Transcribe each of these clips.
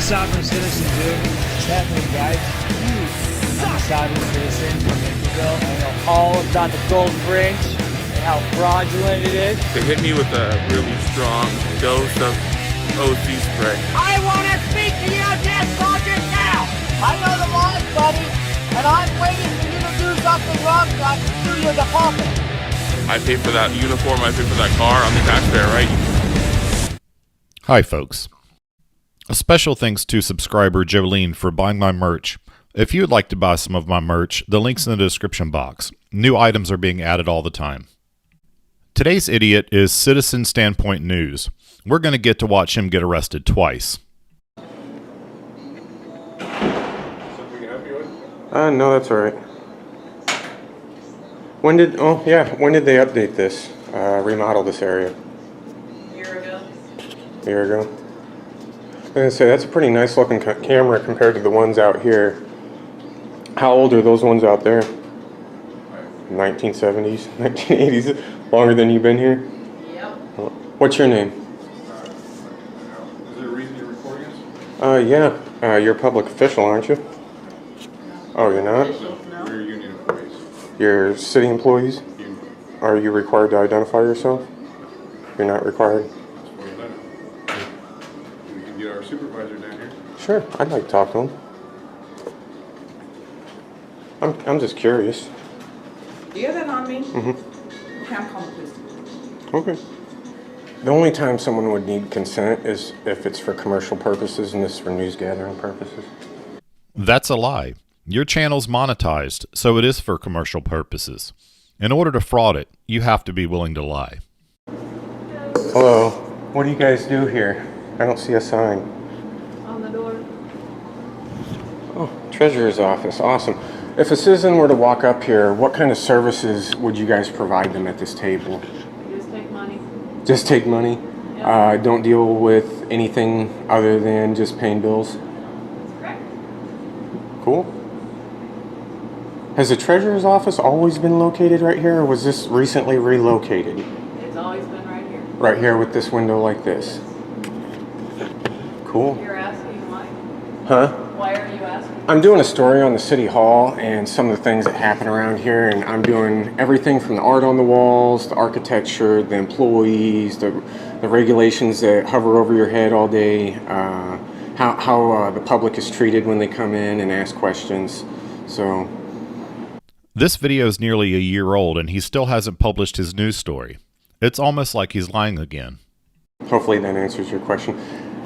sovereign citizen, dude. What's happening, guys? I'm a sovereign citizen from Naperville. I know all about the golden rings and how fraudulent it is. They hit me with a really strong dose of OC spray. I want to speak to you, dead soldier, now! I know the laws, buddy, and I'm waiting for you to do something wrong so I can sue you the pulpit. I pay for that uniform, I pay for that car, I'm the taxpayer, right? Hi, folks. A special thanks to subscriber Jolene for buying my merch. If you would like to buy some of my merch, the link's in the description box. New items are being added all the time. Today's idiot is Citizen Standpoint News. We're going to get to watch him get arrested twice. Something we can help you with? No, that's all right. When did they update this, remodel this area? A year ago. A year ago? I was going to say, that's a pretty nice looking camera compared to the ones out here. How old are those ones out there? 1970s, 1980s? Longer than you've been here? Yep. What's your name? Is there a reason you're recording us? Yeah. You're a public official, aren't you? Oh, you're not? We're union employees. You're city employees? Union. Are you required to identify yourself? You're not required? Well, you know. We can get our supervisor down here. Sure, I'd like to talk to him. I'm just curious. Do you have that on me? Mm-hmm. Okay, I'm calling the police. Okay. The only time someone would need consent is if it's for commercial purposes, and this is for news gathering purposes. That's a lie. Your channel's monetized, so it is for commercial purposes. In order to fraud it, you have to be willing to lie. Hello. What do you guys do here? I don't see a sign. On the door. Oh, treasurer's office. Awesome. If a citizen were to walk up here, what kind of services would you guys provide them at this table? Just take money. Just take money? Yep. Don't deal with anything other than just paying bills? That's correct. Cool. Has the treasurer's office always been located right here, or was this recently relocated? It's always been right here. Right here with this window like this. Cool. You're asking why? Huh? Why are you asking? I'm doing a story on the city hall and some of the things that happen around here, and I'm doing everything from the art on the walls, the architecture, the employees, the regulations that hover over your head all day, how the public is treated when they come in and ask questions. So This video is nearly a year old and he still hasn't published his news story. It's almost like he's lying again. hopefully that answers your question.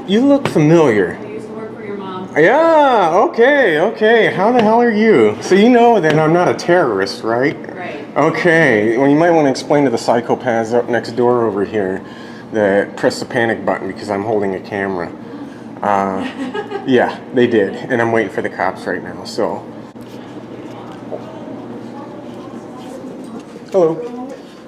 You look familiar. I used to work for your mom. Yeah, okay. How the hell are you? So you know that I'm not a terrorist, right? Right. Okay, well you might want to explain to the psychopaths up next door over here that press the panic button because I'm holding a camera. Yeah, they did, and I'm waiting for the cops right now, so. Hello,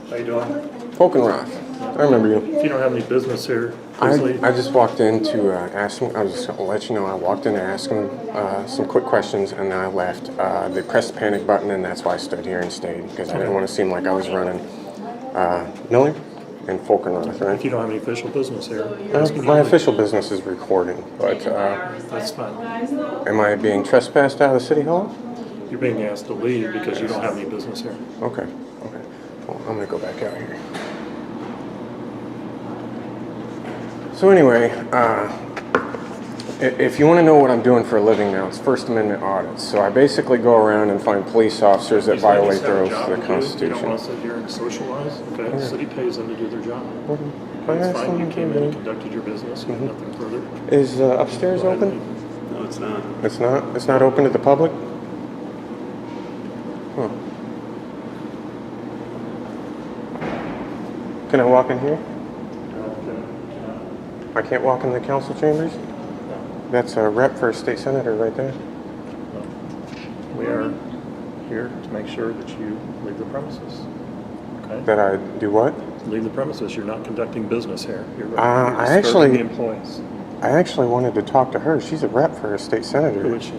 How you doing? Polkenroth. I remember you. If you don't have any business here, please leave. I just walked in to ask him, I was just going to let you know, I walked in to ask him some quick questions and then I left. They pressed the panic button and that's why I stood here and stayed, because I didn't want to seem like I was running. Miller and Polkenroth, right? If you don't have any official business here, My official business is recording, but that's fine. am I being trespassed out of City Hall? You're being asked to leave because you don't have any business here. Okay. Well, I'm going to go back out here. So anyway, if you want to know what I'm doing for a living now, it's First Amendment audits. So I basically go around and find police officers that These ladies violate their have a oath job to the to do. You don't Constitution. want to sit here and socialize, okay? The city pays them to do their job. I It's asked fine, you them came to in and do- conducted your business, you have nothing further. Is upstairs Go ahead and open? leave. No, it's not. It's not? It's not open to the public? Huh. Can I walk in here? I can't walk in the council chambers? That's a rep for a state senator right there. We are here to make sure that you leave the premises, okay? That I do what? Leave the premises, you're not conducting business here. You're I disturbing actually- the employees. I actually wanted to talk to her. She's a rep for a state senator. Who is she?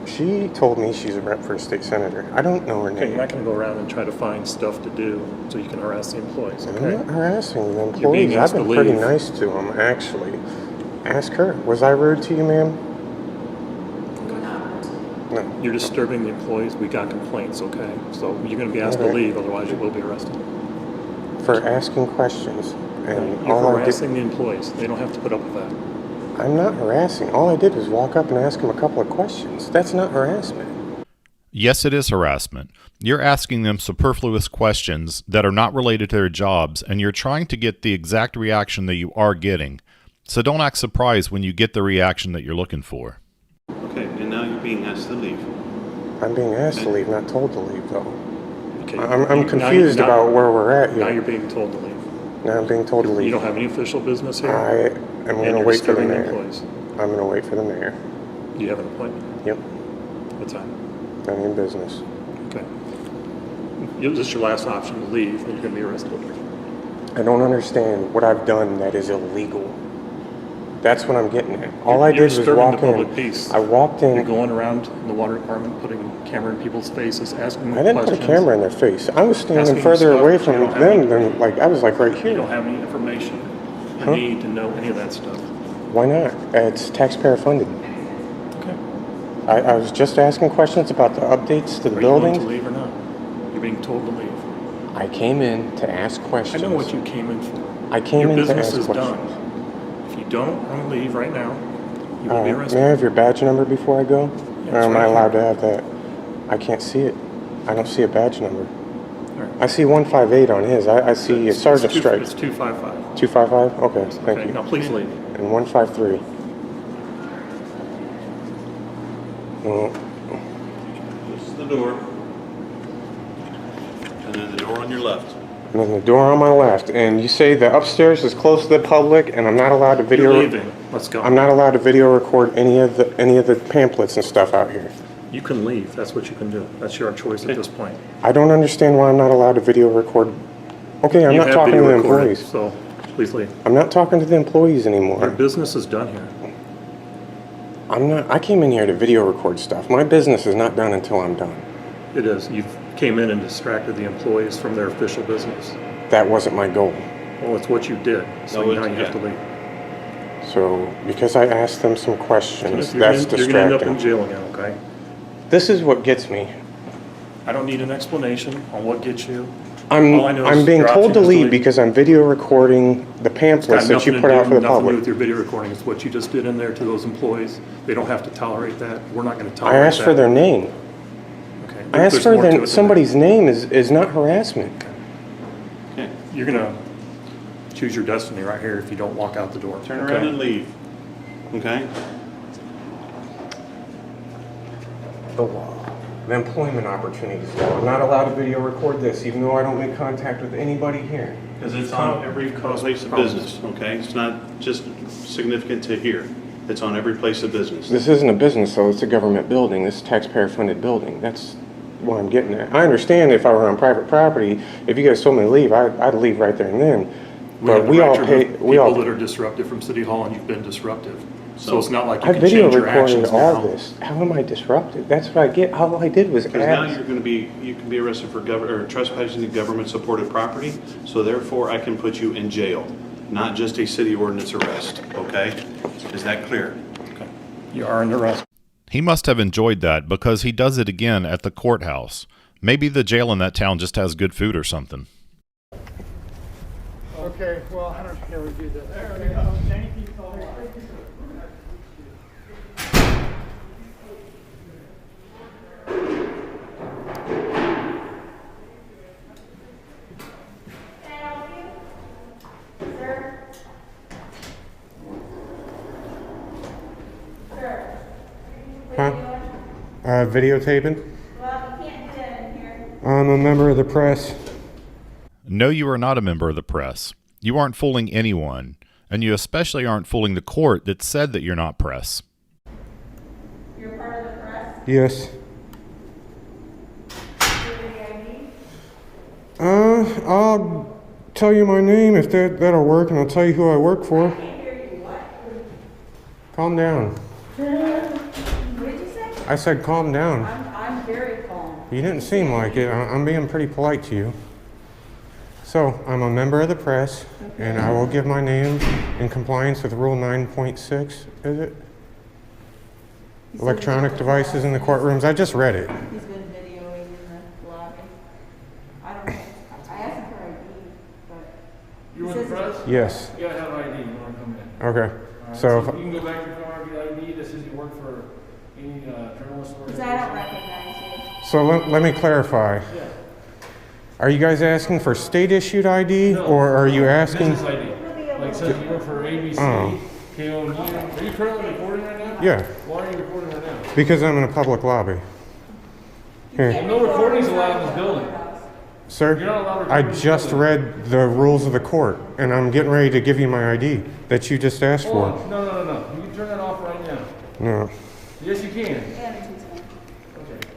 She told me she's a rep for a state senator. I don't know her Okay, name. you're not going to go around and try to find stuff to do so you can harass the employees, I'm okay? not harassing the You're employees. being I've asked been to pretty leave. nice to them, actually. Ask her. Was I rude to you, ma'am? No. You're disturbing the employees. We got complaints, okay? So you're going to be asked to Okay. leave, otherwise you will be arrested. For asking questions. And You're all I did, harassing the employees. They don't have to put up with that. I'm not harassing. All I did was walk up and ask him a couple of questions. That's not harassment. Yes, it is harassment. You're asking them superfluous questions that are not related to their jobs, and you're trying to get the exact reaction that you are getting. So don't act surprised when you get the reaction that you're looking for. Okay, and now you're being asked to leave. I'm being asked to leave, not told to leave, though. Okay. I'm confused about where we're at here. Now you're being told to leave. Now I'm being told to leave. You don't have any official business here? I am going to wait for the mayor. Employees. I'm going to wait for the mayor. You have an appointment? Yep. What time? I'm in business. Okay. This is your last option to leave, and you're going to be arrested. I don't understand what I've done that is illegal. That's what I'm getting at. All I did was disturbing walk the public in. peace. I walked in. You're going around in the water department, putting a camera in people's faces, asking them I didn't questions. put a camera in their face. I was standing Asking further stuff away that from you don't have them any- than, like, I was like right You here. don't have any information you Huh? need to know any of that stuff. Why not? It's taxpayer funded. Okay. I was just asking questions about the updates to the Are you going buildings. to leave or not? You're being told to leave. I came in to ask I questions. know what you came in for. I came Your in to business ask is questions. done. If you don't want to leave right now, you will be May I arrested. have your badge number before I go? Yeah, Or it's am right I allowed here. to have that? I can't see it. I don't see a badge number. All right. I see 158 on his. I see a sergeant It's stripes. 255. 255? Okay, thank Okay, you. now please leave. And 153. Well, This is the door. And then the door on your left. and then the door on my left. And you say the upstairs is closed to the public, and I'm not allowed to video. You're leaving. Let's go. I'm not allowed to video record any of the pamphlets and stuff out here. You can leave. That's what you can do. That's your choice at this point. I don't understand why I'm not allowed to video record. Okay, I'm You not have talking to video the recorded, employees. so please leave. I'm not talking to the employees Your anymore. business is done here. I'm not. I came in here to video record stuff. My business is not done until I'm done. It is. You came in and distracted the employees from their official business. That wasn't my goal. Well, it's what you did. So No, now it's- you have to yeah. leave. So because I asked them some questions, You're that's gonna end up in distracting. jail again, okay? This is what gets me. I don't need an explanation on what gets you. I'm All I know I'm is being your told option to is to leave leave. because I'm video recording the It's got pamphlets that nothing you to put out do, for the nothing to do public. with your video recording. It's what you just did in there to those employees. They don't have to tolerate that. We're not going to I tolerate that. asked for their name. Okay. I asked There's for more to it their, than somebody's name is not harassment. Okay. that. You're going to choose your destiny right here if you don't walk out the door. Turn okay? around and leave. Okay? The law. The employment opportunities law. I'm not allowed to video record this, even though I don't make contact with anybody here. Because it's on every place of business, okay? It's not just significant to here. It's on every place of business. This isn't a business, though. It's a government building. This is a taxpayer-funded building. That's what I'm getting at. I understand if I were on private property, if you guys told me to leave, I'd leave right there and then. We have But the we right all to pay. remove We people all. that are disruptive from City Hall, and you've been disruptive. So So it's not like you I can video change your recorded actions all now. this. How am I disrupted? That's what I get. All I did was Because now ask. you're going to be, you can be arrested for or trespassing to government-supported property, so therefore I can put you in jail, not just a city ordinance arrest, okay? Is that clear? You are under arrest. He must have enjoyed that because he does it again at the courthouse. Maybe the jail in that town just has good food or something. Okay, well, I don't care. We do this. There we go. Thank you so much. Huh? Videotaping? Well, you can't do that in here. I'm a member of the press. No, you are not a member of the press. You aren't fooling anyone, and you especially aren't fooling the court that said that you're not press. You're part of the press. Yes. Do the ID. I'll tell you my name if that'll work, and I'll tell you who I work for. Can't hear you. What? Calm down. What did you say? I said calm down. I'm very calm. You didn't seem like it. I'm being pretty polite to you. So, I'm a member of the press, and I will give my name in compliance with Rule 9.6, is it? Electronic devices in the courtrooms. I just read it. He's been videoing in the lobby. I don't know. I asked him for ID, but. You want the press? Yes. You gotta have ID when you come in. Okay. Alright, So, you can go back to your car, get ID. This is you work for any journalist or. Because I don't recognize you. so let me clarify. Yeah. Are you guys asking for state-issued ID, No, or are you asking? Business ID. Like says you work for ABC, Oh. KON. Are you currently recording right now? Yeah, Why are you recording right now? because I'm in a public lobby. Here, No recordings allowed in this building. sir, You're not allowed to I record in this just building. read the rules of the court, and I'm getting ready to give you my ID that you just asked Hold for. on. No. You can turn that off right now. No. Yes, you can. And Tuesday. Okay.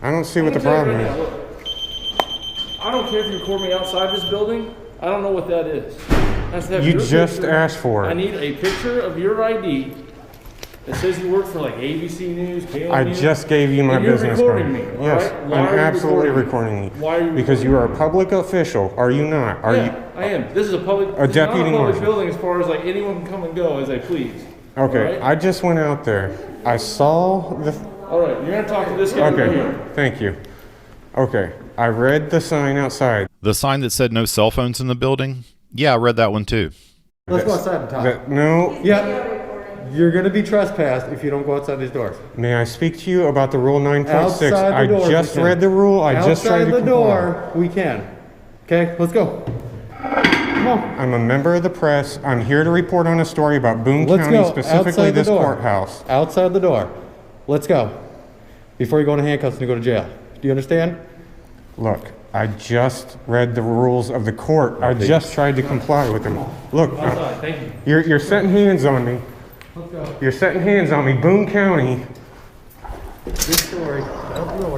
I don't see what the I'm gonna tell problem you right is. now, look. I don't care if you record me outside this building. I don't know what that is. Has to have You your just picture. asked for I it. need a picture of your ID that says you work for like ABC News, KON I News. just gave you my And you're business recording card. me, Yes, alright? Why I'm are you absolutely recording me? recording you. Why are you Because you are a public official, are you not? Are Yeah, you? I am. This is a public. A this is deputy not a public marshal. building as far as like anyone can come and go as they please. Okay, Alright? I just went out there. I saw the. All right, you're gonna talk to this guy right Okay, here. thank you. Okay, I read the sign outside. The sign that said no cell phones in the building? Yeah, I read that one too. Let's go outside and talk. No, Yeah, you're gonna be trespassed if you don't go outside these doors. may I speak to you about the rule 9.6? Outside I the door, just we can. read the rule. I just tried to Outside the comply. door, we can. Okay, let's go. Come on. I'm a member of the press. I'm here to report on a story about Boone Let's County, go. specifically Outside the this door. courthouse. Outside the door. Let's go. Before you go into handcuffs and you go to jail. Do you understand? Look, I just read the rules of the court. I just tried to comply with them. Look, Outside, thank you. you're setting hands on me. Let's go. You're setting hands on me. Boone County. This story.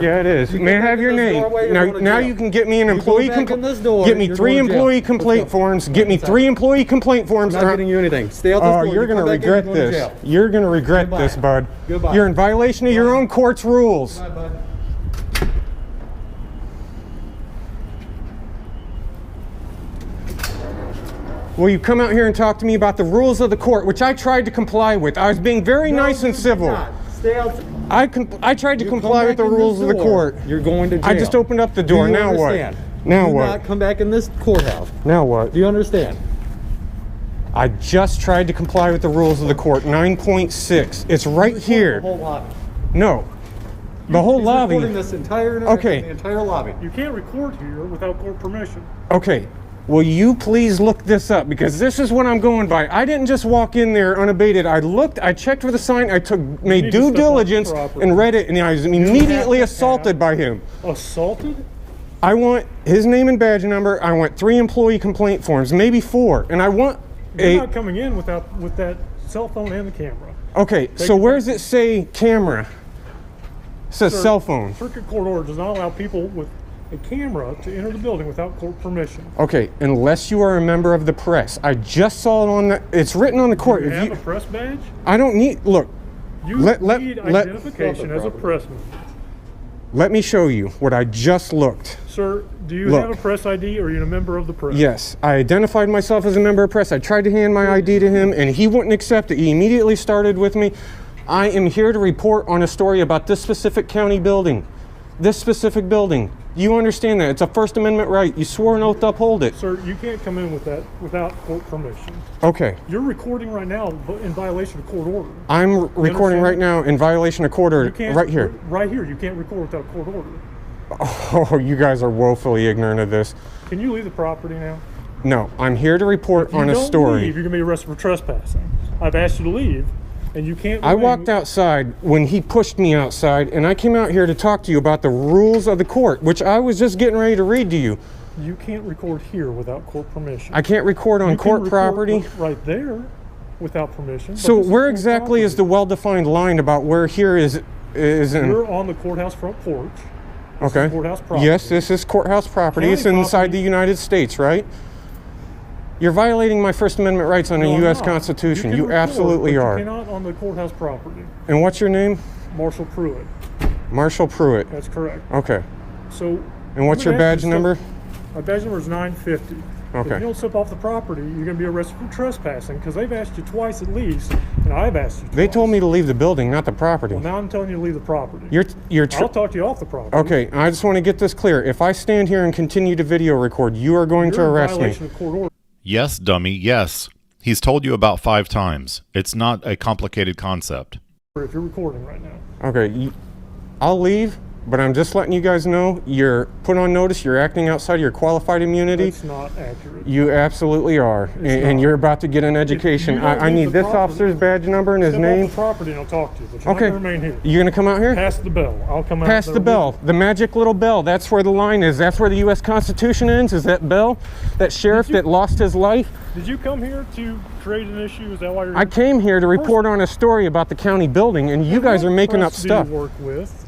Yeah, it is. May I back have in your this name? doorway, you're Now, going to now jail. you can get me an You go employee back in complaint. this door, Get me you're 3 going to jail. employee Let's complaint go. forms. Get me Inside. 3 employee complaint forms. I'm not getting you anything. Stay out this door. Oh, you're You going to come back in, regret you're going to this. jail. You're going to regret Goodbye. this, bud. Goodbye. You're in violation of your own court's rules. Bye, bud. Will you come out here and talk to me about the rules of the court, which I tried to comply with? I was being very nice and civil. Stay outside. I tried to You comply come with the back in rules this of the door, court. You're going to jail. I just opened up the door. Do you Now what? understand? Now Do what? not come back in this courthouse. Now what? Do you understand? I just tried to comply with the rules of the court. 9.6. It's right The here. whole lobby. No. The whole He's lobby. recording this entire Okay. the entire lobby. You can't record here without court permission. Okay. Will you please look this up? Because this is what I'm going by. I didn't just walk in there unabated. I looked, I checked for the sign, made need to due step off the diligence property. and read it, and I was immediately to assaulted by him. Assaulted? I want his name and badge number. I want 3 employee complaint forms, maybe 4. And I want You're not coming in with that cell phone and the camera. Okay, so where does it say camera? It says Sir, cell phone. Circuit court order does not allow people with a camera to enter the building without court permission. Okay, unless you are a member of the press. I just saw it on the, it's written on the court. You If have you, a press badge? I don't need, look, You Let- need let- identification as a pressman. let me show you what I just looked. Sir, do you Look. have a press ID or are you a member of the press? Yes, I identified myself as a member of press. I tried to hand my ID to him and he wouldn't accept it. He immediately started with me. I am here to report on a story about this specific county building. This specific building. You understand that. It's a First Amendment right. You swore an oath to uphold it. Sir, you can't come in with that without court permission. Okay. You're recording right now in violation of court order. I'm recording understand? right now in violation of court You order. can't, Right here. Right here. You can't record without court order. Oh, you guys are woefully ignorant of this. Can you leave the property now? No, I'm here to report If you on a don't story. leave, you're going to be arrested for trespassing. I've asked you to leave, and you can't I remain- walked outside when he pushed me outside, and I came out here to talk to you about the rules of the court, which I was just getting ready to read to you. You can't record here without court permission. I can't record on You can court record property. right there without permission. but So this is where court exactly is property. the well-defined line about where here is in? You're on the courthouse front porch. This is Okay. courthouse property. Yes, this is courthouse property. County It's inside property. the United States, right? You're violating my First Amendment rights under No, the I'm U.S. not. Constitution. can You record, absolutely but are. You cannot on the courthouse property. And what's your name? Marshall Pruitt. Marshall Pruitt. That's correct. Okay. So. And what's your badge number? My badge number is 950. Okay. If you don't step off the property, you're going to be arrested for trespassing because they've asked you twice at least, and I've asked you twice. They told me to leave the building, not the property. Well, now I'm telling you to leave the property. I'll talk to you off the property. Okay, I just want to get this clear. If I stand here and continue to video record, you are going to arrest me. Of court order. Yes, dummy, yes. He's told you about 5 times. It's not a complicated concept. If you're recording right now. Okay, I'll leave, but I'm just letting you guys know you're put on notice. You're acting outside your qualified immunity. That's not accurate. You absolutely are, and you're about to get an education. I need this officer's badge number and his name. Step off the property and I'll talk to you, but you're not going to remain here. You're going to come out here? Pass the bell. I'll come out. Pass the bell. The magic little bell. That's where the line is. That's where the U.S. Constitution ends, is that bell. That sheriff that lost his life. Did you come here to create an issue? Is that why you're here? I came here to report on a story about the county building, and you guys are making up stuff. Do you work with?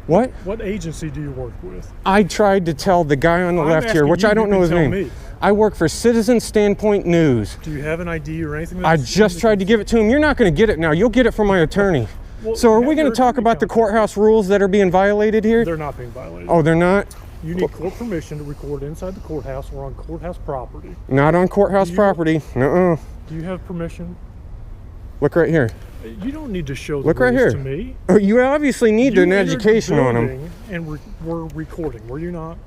What? What agency do you work with? I tried to tell the guy on the left here, which I don't know his name. I work for Citizen Standpoint News. Do you have an ID or anything? I just tried to give it to him. You're not going to get it now. You'll get it from my attorney. Well, so are we going to talk about the courthouse rules that are being violated here? They're not being violated. Oh, they're not? You need court permission to record inside the courthouse or on courthouse property. Not on courthouse property. Do you have permission? Look right here. You don't need to show the Look right here. to me. Oh, you obviously need an education on them. And we're recording. Were you not?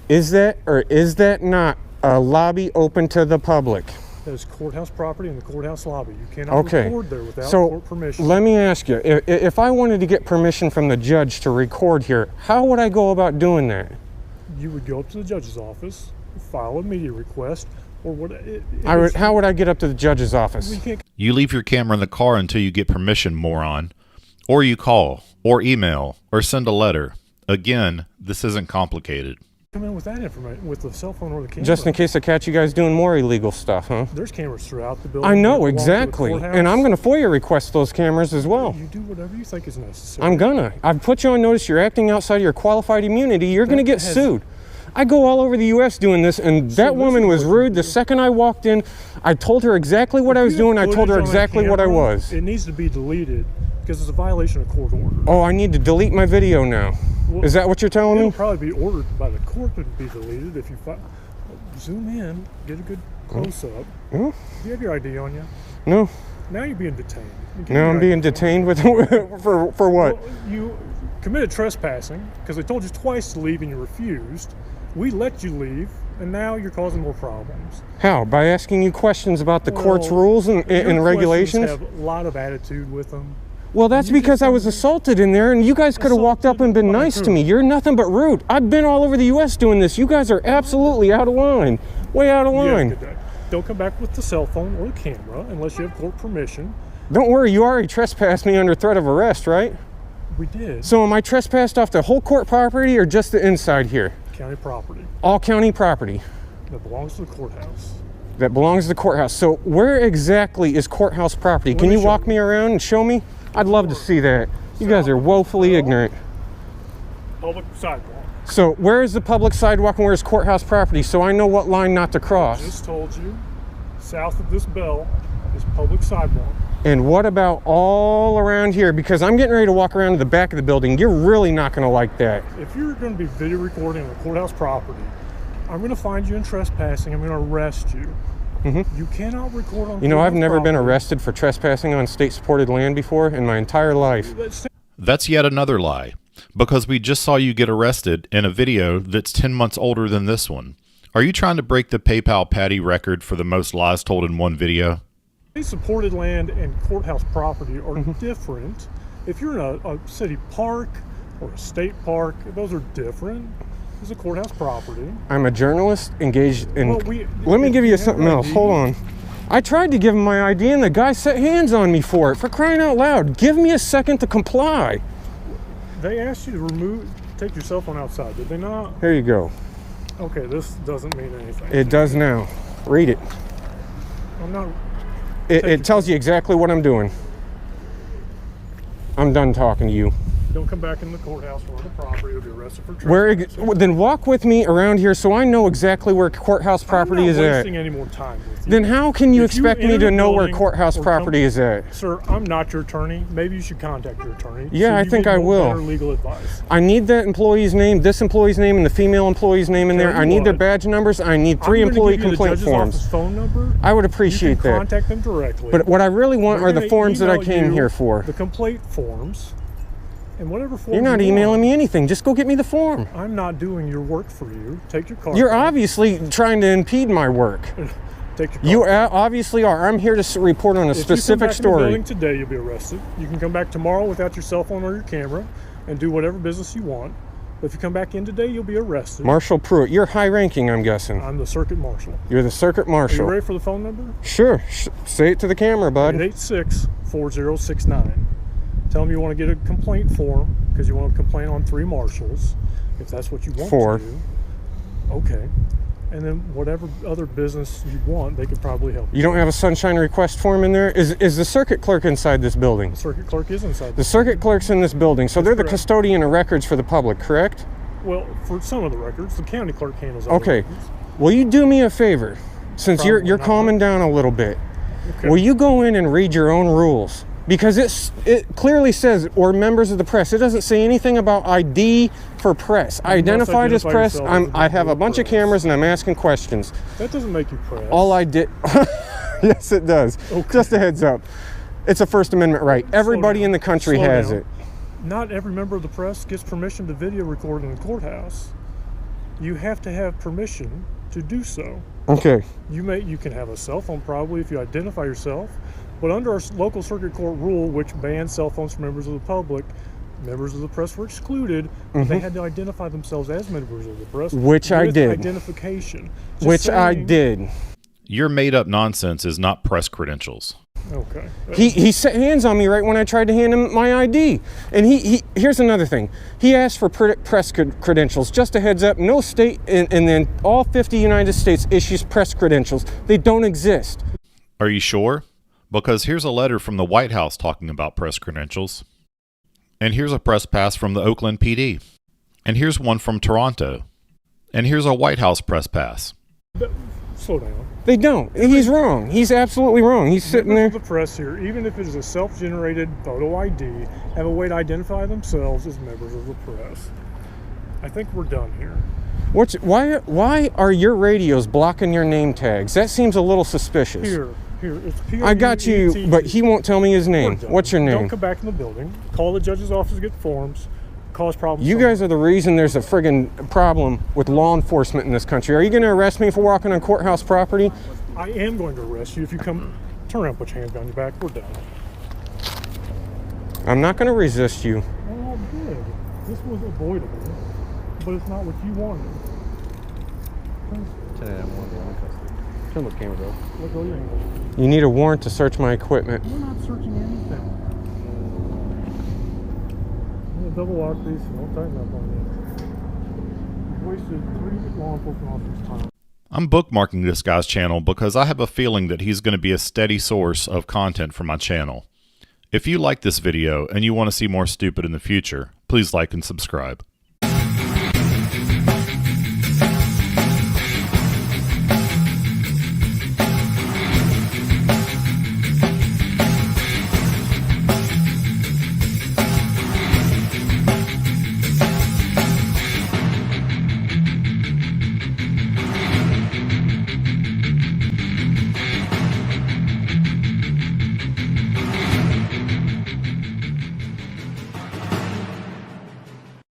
Is that or is that not a lobby open to the public? That is courthouse property in the courthouse lobby. You cannot record there without court permission. Let me ask you, if I wanted to get permission from the judge to record here, how would I go about doing that? You would go up to the judge's office, file a media request, or what? How would I get up to the judge's office? You leave your camera in the car until you get permission, moron. Or you call, or email, or send a letter. Again, this isn't complicated. Come in with that information, with the cell phone or the camera. Just in case I catch you guys doing more illegal stuff, huh? There's cameras throughout the building. I know, exactly. And I'm going to FOIA request those cameras as well. You do whatever you think is necessary. I'm gonna. I've put you on notice. You're acting outside your qualified immunity. You're going to get sued. I go all over the U.S. doing this, and that woman was rude. The second I walked in, I told her exactly what I was doing. I told her exactly what I was. It needs to be deleted because it's a violation of court order. Oh, I need to delete my video now. Well, is that what you're telling me? It'll probably be ordered by the court to be deleted if you zoom in, get a good close-up. Do you have your ID on you? No. Now you're being detained. Now I'm being detained with for what? Well, you committed trespassing because they told you twice to leave and you refused. We let you leave, and now you're causing more problems. How? By asking you questions about the court's rules and regulations? Have a lot of attitude with them. Well, that's because I was assaulted in there, and you guys could have walked up and been nice to me. You're nothing but rude. I've been all over the U.S. doing this. You guys are absolutely out of line. Way out of line. Don't come back with the cell phone or the camera unless you have court permission. Don't worry, you already trespassed me under threat of arrest, right? We did. So am I trespassed off the whole court property or just the inside here? County property. All county property. That belongs to the courthouse. That belongs to the courthouse. So where exactly is courthouse property? Can you walk me around and show me? I'd love to see that. You guys are woefully ignorant. Public sidewalk. So where is the public sidewalk and where is courthouse property so I know what line not to cross? I just told you, south of this bell is public sidewalk. And what about all around here? Because I'm getting ready to walk around to the back of the building. You're really not going to like that. If you're going to be video recording on the courthouse property, I'm going to find you in trespassing. I'm going to arrest you. You cannot record on. You know, I've never been arrested for trespassing on state-supported land before in my entire life. That's yet another lie, because we just saw you get arrested in a video that's 10 months older than this one. Are you trying to break the PayPal Patty record for the most lies told in one video? State-supported land and courthouse property are different. If you're in a city park or a state park, those are different. It's a courthouse property. I'm a journalist engaged in... let me give you something else. Hold on. I tried to give him my ID and the guy set hands on me for it. For crying out loud. Give me a second to comply. They asked you to take your cell phone outside, did they not? Here you go. Okay, this doesn't mean anything. It does now. Read it. I'm not... It tells you exactly what I'm doing. I'm done talking to you. Don't come back in the courthouse or on the property. You'll be arrested for Where? trespassing. Then walk with me around here so I know exactly where courthouse property is I'm not at. wasting any more time with you. Then how can you If expect me enter to the know where building courthouse or property is at? Sir, I'm not your attorney. Maybe you should contact your attorney. Yeah, so I you think get I more will. better legal advice. I need that employee's name, this employee's name, and the female employee's name in there. Tell I you need their what, badge numbers. I need I'm 3 gonna employee give you the complaint judge's forms. office phone number. I would You appreciate can that. contact them directly. But what I really want They're are the gonna forms that I email came you here for. The complaint forms and whatever forms You're not you emailing want. me anything. Just go get me the form. I'm not doing your work for you. Take your car. You're back. obviously trying to impede my work. Take your car. You back. obviously are. I'm here to report on a If you specific come back in the story. building today, you'll be arrested. You can come back tomorrow without your cell phone or your camera and do whatever business you want. But if you come back in today, you'll be arrested. Marshall Pruitt, you're high ranking, I'm guessing. I'm the circuit marshal. You're the circuit Are you marshal. ready for the phone number? Sure. Say it to the camera, bud. 886-4069. Tell them you want to get a complaint form because you want to complain on 3 marshals, if that's what you want 4. to do. Okay. And then whatever other business you want, they could probably help You don't have a sunshine request form in there? Is the circuit clerk inside this building? The circuit clerk is inside. The circuit clerk's in this building, so they're the correct. custodian of records for the public, correct? Well, for some of the records, the county clerk handles all the Okay. records. Will you do me a favor? Since Probably you're not. calming down a little bit, Okay. will you go in and read your own rules? Because it clearly says, or members of the press. It doesn't say anything about ID for press. Identified as identify press. yourself as a I have a member of bunch of press. cameras and I'm asking questions. That doesn't make you press. All I did, yes, it does. Okay. Just a heads up. It's a First Amendment right. Everybody down. in the country Slow has down. it. Not every member of the press gets permission to video record in the courthouse. You have to have permission to do so. Okay. You can have a cell phone probably if you identify yourself, but under our local circuit court rule, which bans cell phones for members of the public, members of the press were excluded. They had to identify themselves as members of the press, Which I with did. Identification. Just Which I saying- did. Your made up nonsense is not press credentials. Okay. He set hands on me right when I tried to hand him my ID. And he here's another thing. He asked for press credentials. Just a heads up, no state and then all 50 United States issues press credentials. They don't exist. Are you sure? Because here's a letter from the White House talking about press credentials. And here's a press pass from the Oakland PD. And here's one from Toronto. And here's a White House press pass. Slow down. They don't. He's wrong. He's absolutely wrong. He's sitting Members there. of the press here, even if it is a self-generated photo ID, have a way to identify themselves as members of the press. I think we're done here. Why are your radios blocking your name tags? That seems a little suspicious. Here, it's P-O-U-E-T-T. I got you, but he won't tell me his name. We're done. What's your Don't name? come back in the building. Call the judge's office to get forms. Cause problems. You guys are the reason there's a friggin' problem with law enforcement in this country. Are you going to arrest me for walking on courthouse property? I am going to arrest you if you come. Turn around, put your hands behind your back. We're done. I'm not going to resist you. Oh, good. This was avoidable, but it's not what you wanted. Turn the camera off. Let go of your hands. You need a warrant to search my equipment. We're not searching anything. I'm gonna double lock these and don't tighten up on you. You've wasted 3 law enforcement officers' time. I'm bookmarking this guy's channel because I have a feeling that he's going to be a steady source of content for my channel. If you like this video and you want to see more stupid in the future, please like and subscribe.